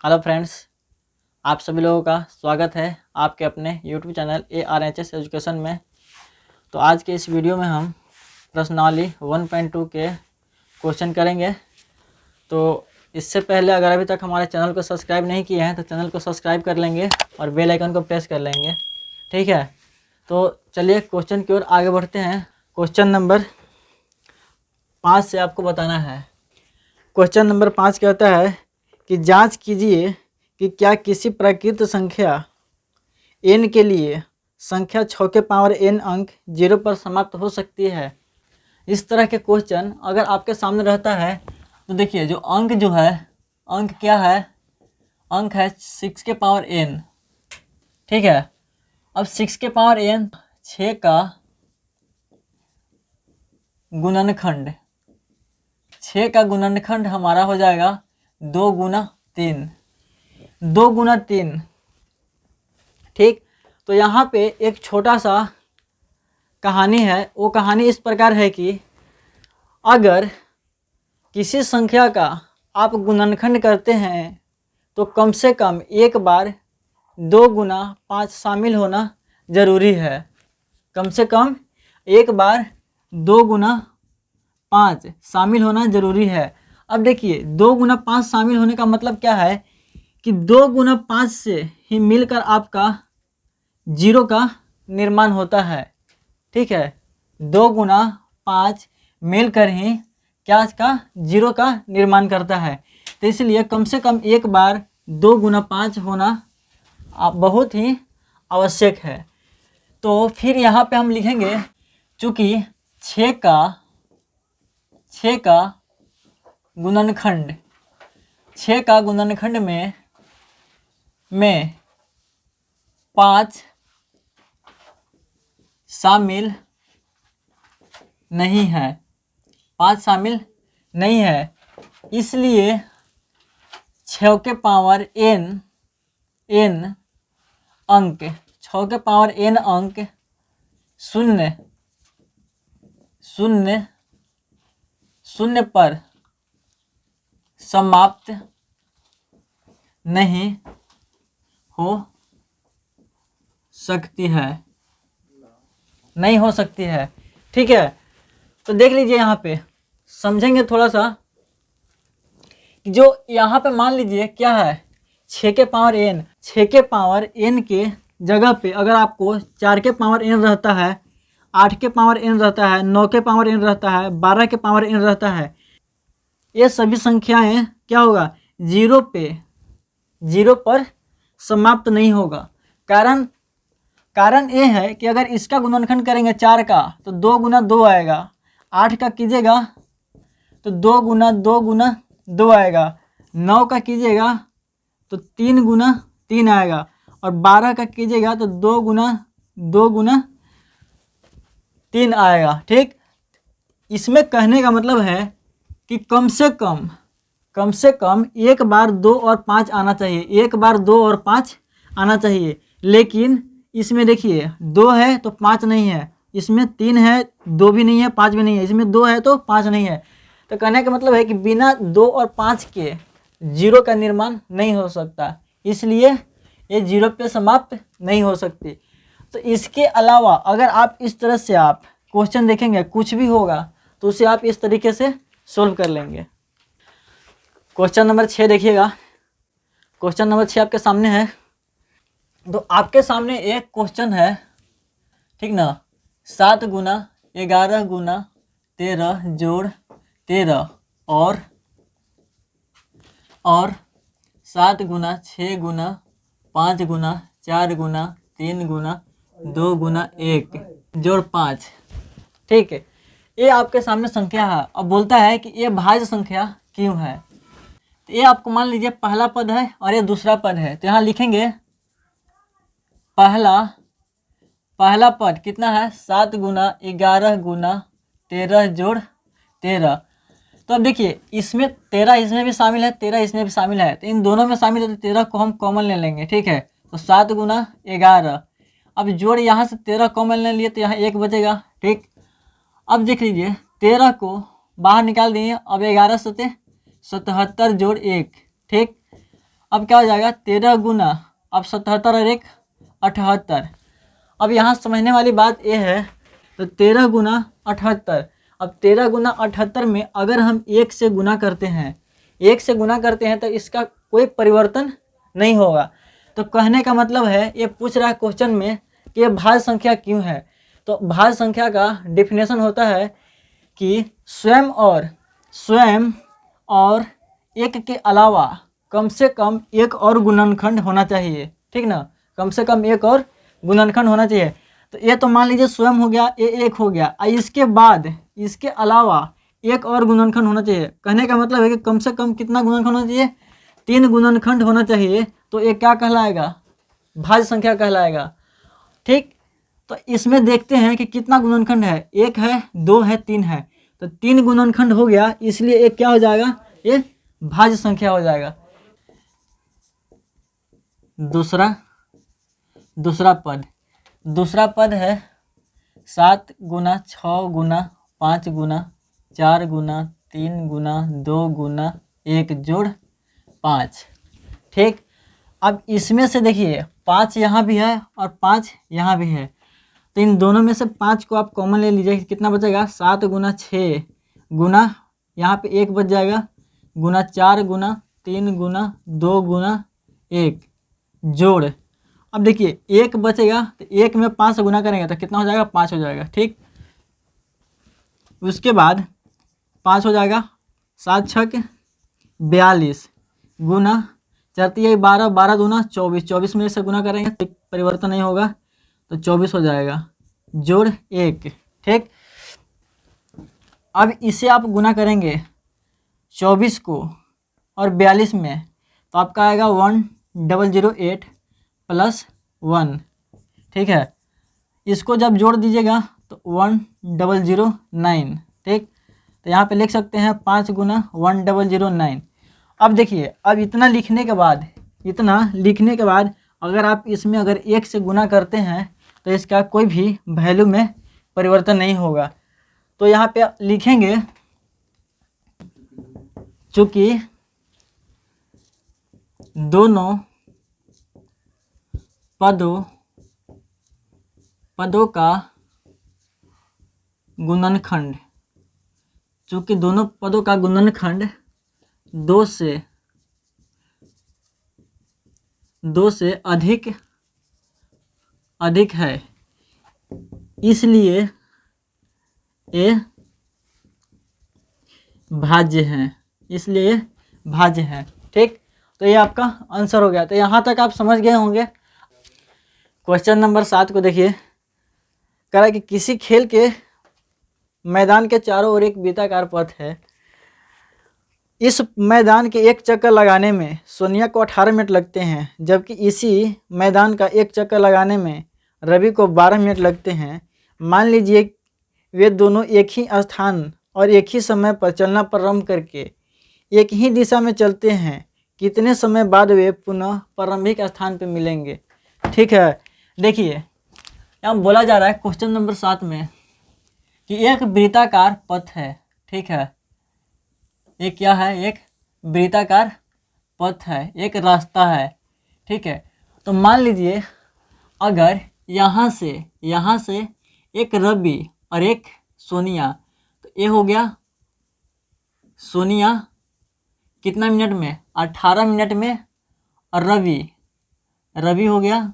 Hello friends, आप सभी लोगों का स्वागत है आपके अपने यूट्यूब चैनल ARHS एजुकेशन में। तो आज के इस वीडियो में हम प्रश्नावली 1.2 के क्वेश्चन करेंगे। तो इससे पहले अगर अभी तक हमारे चैनल को सब्सक्राइब नहीं किए हैं तो चैनल को सब्सक्राइब कर लेंगे और बेल आइकन को प्रेस कर लेंगे, ठीक है। तो चलिए क्वेश्चन की ओर आगे बढ़ते हैं। क्वेश्चन नंबर 5 से आपको बताना है। क्वेश्चन नंबर 5 कहता है कि जांच कीजिए कि क्या किसी प्राकृत संख्या n के लिए संख्या 6 के पावर n अंक 0 पर समाप्त हो सकती है। इस तरह के क्वेश्चन अगर आपके सामने रहता है तो देखिए, जो अंक जो है, अंक क्या है, अंक है 6 के पावर n, ठीक है। अब 6 के पावर n 6 का गुणनखंड, 6 का गुणनखंड हमारा हो जाएगा 2 गुना 3, 2 गुना 3, ठीक। तो यहाँ पे एक छोटा सा कहानी है। वो कहानी इस प्रकार है कि अगर किसी संख्या का आप गुणनखंड करते हैं तो कम से कम एक बार 2 गुना 5 शामिल होना ज़रूरी है। कम से कम एक बार 2 गुना 5 शामिल होना ज़रूरी है। अब देखिए, 2 गुना 5 शामिल होने का मतलब क्या है कि 2 गुना 5 से ही मिलकर आपका 0 का निर्माण होता है, ठीक है। 2 गुना 5 मिलकर ही क्या का 0 का निर्माण करता है। तो इसलिए कम से कम एक बार 2 गुना 5 होना बहुत ही आवश्यक है। तो फिर यहाँ पे हम लिखेंगे, चूँकि 6 का गुणनखंड, 6 का गुणनखंड में 5 शामिल नहीं है, 5 शामिल नहीं है, इसलिए 6 के पावर n अंक, 6 के पावर n अंक शून्य पर समाप्त नहीं हो सकती है, नहीं हो सकती है, ठीक है। तो देख लीजिए, यहाँ पे समझेंगे थोड़ा सा कि जो यहाँ पे मान लीजिए क्या है, 6 के पावर n, 6 के पावर n के जगह पे अगर आपको 4 के पावर n रहता है, 8 के पावर n रहता है, 9 के पावर n रहता है, 12 के पावर n रहता है, ये सभी संख्याएं क्या होगा, 0 पर समाप्त नहीं होगा। कारण ये है कि अगर इसका गुणनखंड करेंगे 4 का तो 2 गुना 2 आएगा, 8 का कीजिएगा तो 2 गुना 2 आएगा, 9 का कीजिएगा तो 3 गुना 3 आएगा, और 12 का कीजिएगा तो 2 गुना 3 आएगा, ठीक। इसमें कहने का मतलब है कि कम से कम एक बार 2 और 5 आना चाहिए, एक बार 2 और 5 आना चाहिए। लेकिन इसमें देखिए 2 है तो 5 नहीं है, इसमें 3 है, 2 भी नहीं है, 5 भी नहीं है, इसमें 2 है तो 5 नहीं है। तो कहने का मतलब है कि बिना 2 और 5 के 0 का निर्माण नहीं हो सकता, इसलिए ये 0 पे समाप्त नहीं हो सकती। तो इसके अलावा अगर आप इस तरह से आप क्वेश्चन देखेंगे, कुछ भी होगा तो उसे आप इस तरीके से सोल्व कर लेंगे। क्वेश्चन नंबर 6 देखिएगा। क्वेश्चन नंबर 6 आपके सामने है। तो आपके सामने एक क्वेश्चन है, ठीक ना, 7 गुना 11 गुना 13 जोड़ 13 और 7 गुना 6 गुना 5 गुना 4 गुना 3 गुना 2 गुना 1 जोड़ 5, ठीक है। ये आपके सामने संख्या है। अब बोलता है कि ये भाज्य संख्या क्यों है। तो ये आपको मान लीजिए पहला पद है और ये दूसरा पद है। तो यहाँ लिखेंगे पहला पद कितना है, 7 गुना 11 गुना 13 जोड़ 13। तो अब देखिए, इसमें 13 इसमें भी शामिल है, 13 इसमें भी शामिल है, तो इन दोनों में शामिल है, तो 13 को हम कॉमन ले लेंगे, ठीक है। तो 7 गुना 11, अब जोड़ यहाँ से 13 कॉमन ले लिए तो यहाँ 1 बचेगा, ठीक। अब देख लीजिए 13 को बाहर निकाल दिए, अब 11 सते 77 जोड़ 1, ठीक। अब क्या हो जाएगा 13 गुना, अब 77 और 1 78। अब यहाँ समझने वाली बात ये है, तो 13 गुना 78, अब 13 गुना 78 में अगर हम 1 से गुना करते हैं, 1 से गुना करते हैं तो इसका कोई परिवर्तन नहीं होगा। तो कहने का मतलब है, ये पूछ रहा है क्वेश्चन में कि ये भाज्य संख्या क्यों है। तो भाज्य संख्या का डिफिनेशन होता है कि स्वयं और एक के अलावा कम से कम एक और गुणनखंड होना चाहिए, ठीक ना, कम से कम एक और गुणनखंड होना चाहिए। तो ये तो मान लीजिए स्वयं हो गया, ये एक हो गया, इसके बाद इसके अलावा एक और गुणनखंड होना चाहिए। कहने का मतलब है कि कम से कम कितना गुणनखंड होना चाहिए, 3 गुणनखंड होना चाहिए। तो ये क्या कहलाएगा, भाज्य संख्या कहलाएगा, ठीक। तो इसमें देखते हैं कि कितना गुणनखंड है, 1 है, 2 है, 3 है। तो 3 गुणनखंड हो गया, इसलिए एक क्या हो जाएगा, ये भाज्य संख्या हो जाएगा। दूसरा पद है 7 गुना 6 गुना 5 गुना 4 गुना 3 गुना 2 गुना 1 जोड़ 5, ठीक। अब इसमें से देखिए 5 यहाँ भी है और 5 यहाँ भी है, तो इन दोनों में से 5 को आप कॉमन ले लीजिए, कितना बचेगा 7 गुना 6 गुना, यहाँ पे 1 बच जाएगा, गुना 4 गुना 3 गुना 2 गुना 1 जोड़। अब देखिए 1 बचेगा, तो 1 में 5 से गुना करेंगे तो कितना हो जाएगा, 5 हो जाएगा, ठीक। उसके बाद 5 हो जाएगा, 7 छक 42 गुना 4 12, 12 दूना 24, 24 में से गुना करेंगे तो परिवर्तन नहीं होगा, तो 24 हो जाएगा, जोड़ 1, ठीक। अब इसे आप गुना करेंगे 24 को और 42 में, तो आपका आएगा 1008 प्लस 1, ठीक है। इसको जब जोड़ दीजिएगा तो 1009, ठीक। तो यहाँ पे लिख सकते हैं 5 गुना 1009। अब देखिए, अब इतना लिखने के बाद अगर आप इसमें अगर 1 से गुना करते हैं तो इसका कोई भी वैल्यू में परिवर्तन नहीं होगा। तो यहाँ पे लिखेंगे, चूँकि दोनों पदों का गुणनखंड, चूँकि दोनों पदों का गुणनखंड 2 से अधिक है, इसलिए ये भाज्य है, ठीक। तो ये आपका आंसर हो गया। तो यहाँ तक आप समझ गए होंगे। क्वेश्चन नंबर 7 को देखिए, कह रहा है कि किसी खेल के मैदान के चारों ओर एक वृत्ताकार पथ है। इस मैदान के एक चक्कर लगाने में सोनिया को 18 मिनट लगते हैं, जबकि इसी मैदान का एक चक्कर लगाने में रवि को 12 मिनट लगते हैं। मान लीजिए वे दोनों एक ही स्थान और एक ही समय पर चलना प्रारंभ करके एक ही दिशा में चलते हैं, कितने समय बाद वे पुनः प्रारंभिक स्थान पर मिलेंगे, ठीक है। देखिए यहाँ बोला जा रहा है क्वेश्चन नंबर 7 में कि एक वृत्ताकार पथ है, ठीक है। ये क्या है, एक वृत्ताकार पथ है, एक रास्ता है, ठीक है। तो मान लीजिए अगर यहाँ से एक रवि और एक सोनिया, तो ये हो गया सोनिया कितना मिनट में, 18 मिनट में, और रवि हो गया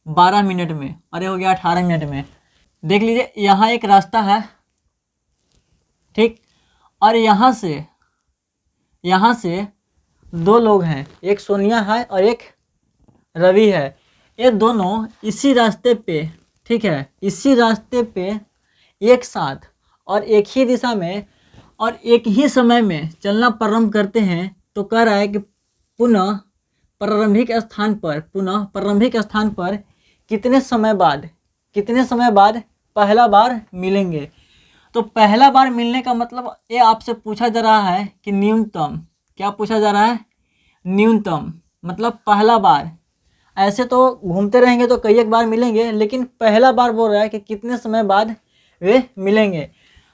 12 मिनट में, और ये हो गया 18 मिनट में। देख लीजिए यहाँ एक रास्ता है, ठीक, और यहाँ से 2 लोग हैं, एक सोनिया है और एक रवि है। ये दोनों इसी रास्ते पे, ठीक है, इसी रास्ते पे एक साथ और एक ही दिशा में और एक ही समय में चलना प्रारंभ करते हैं। तो कह रहा है कि पुनः प्रारंभिक स्थान पर कितने समय बाद पहला बार मिलेंगे। तो पहला बार मिलने का मतलब ये आपसे पूछा जा रहा है कि न्यूनतम, क्या पूछा जा रहा है, न्यूनतम मतलब पहला बार। ऐसे तो घूमते रहेंगे तो कई एक बार मिलेंगे, लेकिन पहला बार बोल रहा है कि कितने समय बाद वे मिलेंगे।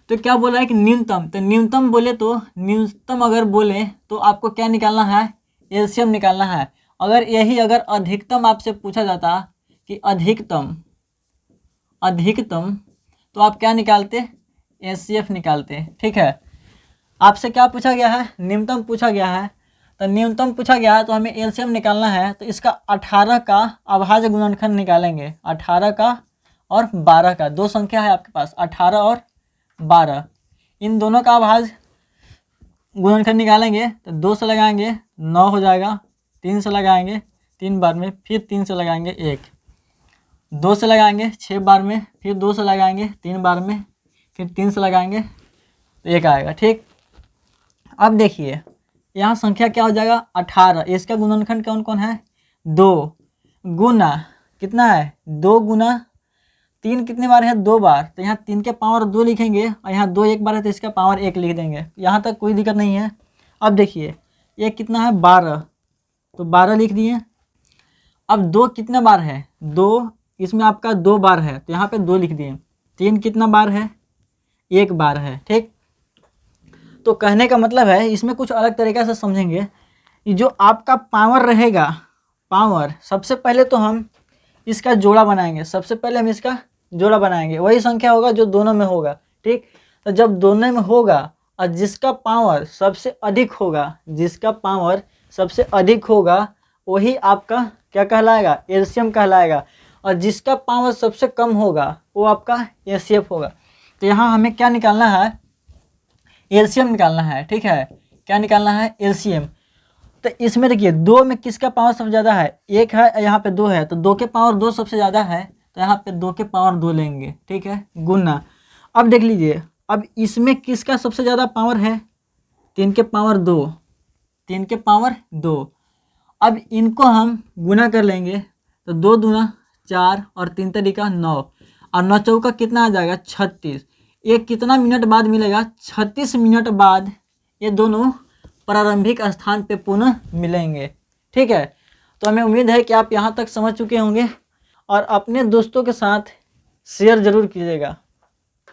तो क्या बोला है कि न्यूनतम, तो न्यूनतम बोले तो न्यूनतम अगर बोले तो आपको क्या निकालना है, एलसीएम निकालना है। अगर अधिकतम आपसे पूछा जाता कि अधिकतम तो आप क्या निकालते, एचसीएफ निकालते। ठीक है, आपसे क्या पूछा गया है, न्यूनतम पूछा गया है, तो न्यूनतम पूछा गया है तो हमें एलसीएम निकालना है। तो इसका 18 का अभाज्य गुणनखंड निकालेंगे, 18 का और 12 का, दो संख्या है आपके पास 18 और 12, इन दोनों का अभाज्य गुणनखंड निकालेंगे। तो 2 से लगाएंगे 9 हो जाएगा, 3 से लगाएंगे 3 बार में, फिर 3 से लगाएंगे 1, 2 से लगाएंगे 6 बार में, फिर 2 से लगाएंगे 3 बार में, फिर 3 से लगाएंगे तो 1 आएगा। ठीक, अब देखिए यहाँ संख्या क्या हो जाएगा 18, इसका गुणनखंड कौन कौन है, 2 गुना कितना है, 2 गुना 3 कितने बार है, 2 बार, तो यहाँ 3 के पावर 2 लिखेंगे और यहाँ 2 एक बार है तो इसका पावर 1 लिख देंगे, यहाँ तक कोई दिक्कत नहीं है। अब देखिए ये कितना है 12, तो 12 लिख दिए। अब 2 कितना बार है, 2, इसमें आपका 2 बार है तो यहाँ पे 2 लिख दिए। 3 कितना बार है, 1 बार है। ठीक, तो कहने का मतलब है इसमें कुछ अलग तरीके से समझेंगे। ये जो आपका पावर रहेगा, पावर, सबसे पहले तो हम इसका जोड़ा बनाएंगे, सबसे पहले हम इसका जोड़ा बनाएंगे, वही संख्या होगा जो दोनों में होगा। ठीक, तो जब दोनों में होगा और जिसका पावर सबसे अधिक होगा, जिसका पावर सबसे अधिक होगा वही आपका क्या कहलाएगा, एलसीएम कहलाएगा, और जिसका पावर सबसे कम होगा वो आपका एचसीएफ होगा। तो यहाँ हमें क्या निकालना है, एलसीएम निकालना है। ठीक है, क्या निकालना है, एलसीएम। तो इसमें देखिए 2 में किसका पावर सबसे ज़्यादा है, 1 है, यहाँ पे 2 है, तो 2 के पावर 2 सबसे ज़्यादा है, तो यहाँ पे 2 के पावर 2 लेंगे। ठीक है, गुना। अब देख लीजिए, अब इसमें किसका सबसे ज़्यादा पावर है, 3 के पावर 2, 3 के पावर 2। अब इनको हम गुना कर लेंगे, तो 2 दूना 4 और 3 तरीका 9, और 9 चौका कितना आ जाएगा 36। ये कितना मिनट बाद मिलेगा, 36 मिनट बाद ये दोनों प्रारंभिक स्थान पे पुनः मिलेंगे। ठीक है, तो हमें उम्मीद है कि आप यहाँ तक समझ चुके होंगे और अपने दोस्तों के साथ शेयर ज़रूर कीजिएगा।